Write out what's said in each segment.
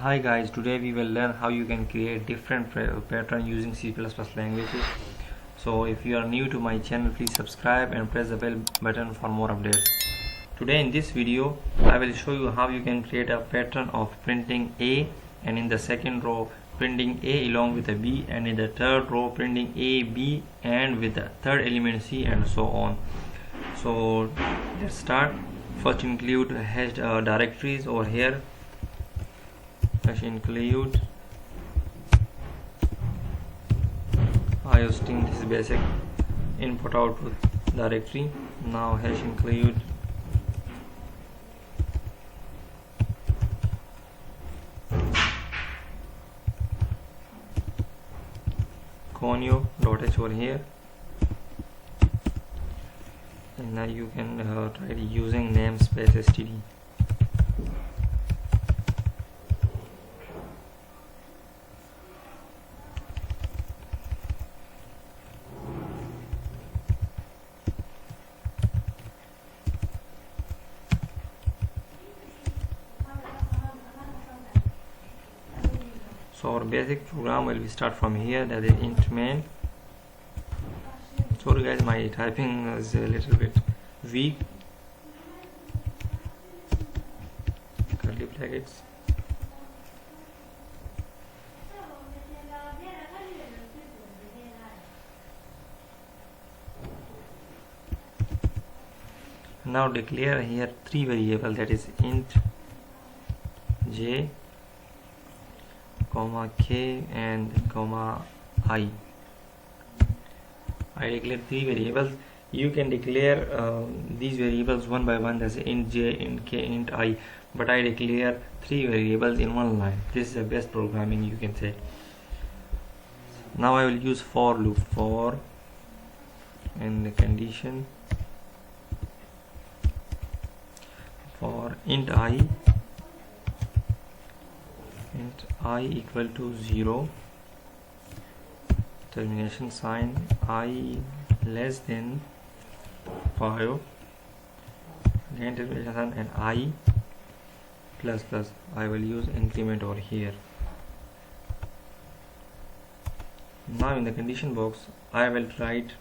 Hi guys, today we will learn how you can create different pattern using C++ languages. So if you are new to my channel, please subscribe and press the bell button for more updates. Today in this video I will show you how you can create a pattern of printing A, and in the second row printing A along with a B, and in the third row printing A, B and with the third element C, and so on. So let's start. First include hash directories over here. Hash include iostring, this is basic input output directory. Now hash include conio.h over here, and now you can try using namespace std. So our basic program will be start from here, that is int main. Sorry guys, my typing is a little bit weak. Curly brackets. Now declare here three variables, that is int j, comma k and comma I. I declare three variables. You can declare these variables one by one, that's int j, int k, int I, but I declare three variables in one line. This is the best programming, you can say. Now I will use for loop, for and the condition for int I equal to 0, termination sign I less than 5, again termination sign, and I plus plus. I will use increment over here. Now in the condition box I will write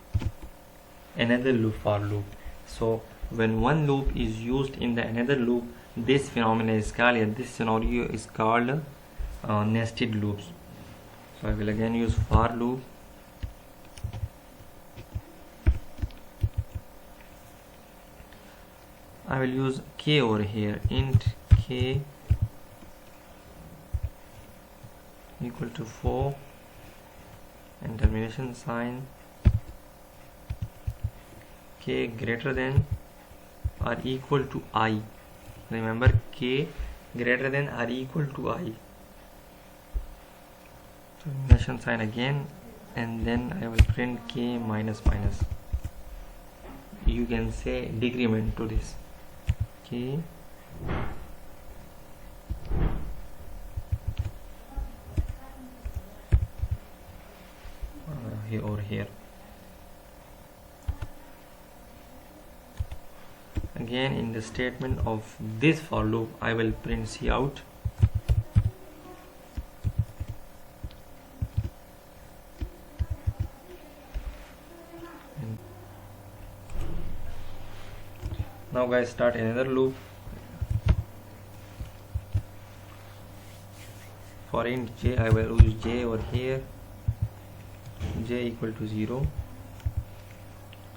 another loop, for loop. So when one loop is used in the another loop, this phenomenon is called, this scenario is called nested loops. So I will again use for loop, I will use k over here, int k equal to 4 and termination sign k greater than or equal to I. Remember, k greater than or equal to I. Termination sign again, and then I will print k minus minus. You can say decrement to this k here over here. Again in the statement of this for loop I will print C out. Now guys, start another loop. For int j I will use j over here, j equal to 0,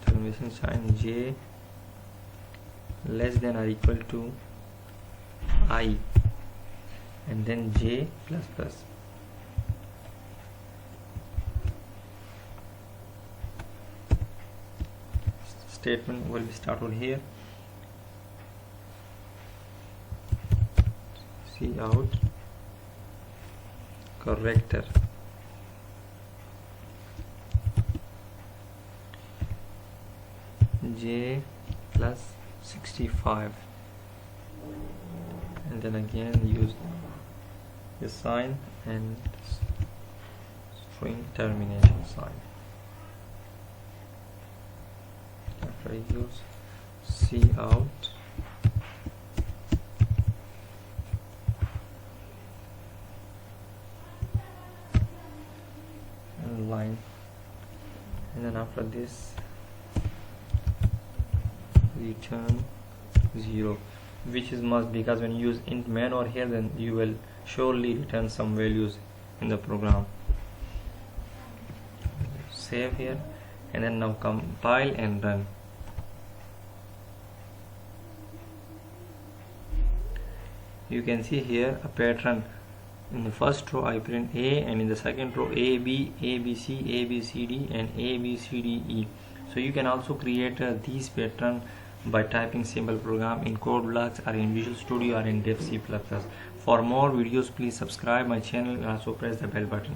termination sign j less than or equal to I, and then j plus plus. Statement will be start over here. C out corrector, j plus 65, and then again use this sign and string termination sign. After I use C out after this return 0, which is must, because when you use int main over here, then you will surely return some values in the program. Save here, and then now compile and run. You can see here a pattern. In the first row I print A, and in the second row A, B, A, B, C, A, B, C, D, and A, B, C, D, E. So you can also create these pattern by typing simple program in code blocks or in Visual Studio or in Dev C++. For more videos, please subscribe my channel and also press the bell button.